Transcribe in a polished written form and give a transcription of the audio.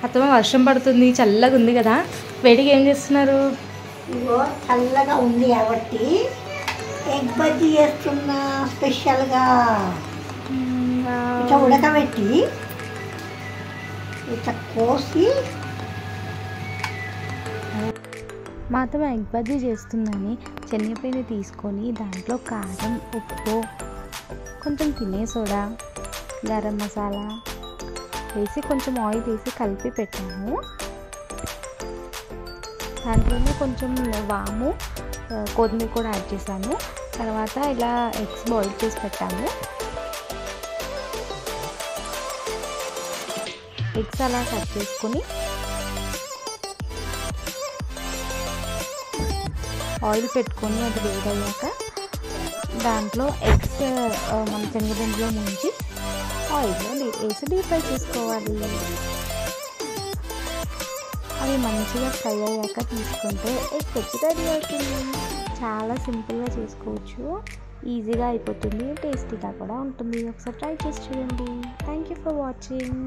అత్తమ్మ వర్షం పడుతుంది, చల్లగా ఉంది కదా, వేడిగా ఏం చేస్తున్నారు? ఇగో చల్లగా ఉంది కాబట్టి ఎగ్ బజ్జీ చేస్తున్నా స్పెషల్గా. ఇట్లా ఉడకబెట్టి ఇట్లా కోసి. మా అత్తమ్మ ఎగ్ బజ్జీ చేస్తుందని శనగపిండి తీసుకొని దాంట్లో కారం, ఉప్పు, కొంచెం తినే సోడా, గరం మసాలా వేసి కొంచెం ఆయిల్ వేసి కలిపి పెట్టాము. దాంట్లోనే కొంచెం వాము, కొత్తిమీర కూడా యాడ్ చేసాము. తర్వాత ఇలా ఎగ్స్ బాయిల్ చేసి పెట్టాము. ఎగ్స్ అలా కట్ చేసుకొని ఆయిల్ పెట్టుకొని అది వేడయ్యాక దాంట్లో ఎగ్స్ మన శనగపిండిలో ముంచి ఆయిల్లో వేసి డీప్ ఫ్రై చేసుకోవాలి. అవి మంచిగా ఫ్రై అయ్యాక తీసుకుంటే ఎగ్ బజ్జీ రెడీ అవుతుంది. చాలా సింపుల్గా చేసుకోవచ్చు, ఈజీగా అయిపోతుంది, టేస్టీగా కూడా ఉంటుంది. ఒకసారి ట్రై చేసి చూడండి. Thank you for watching.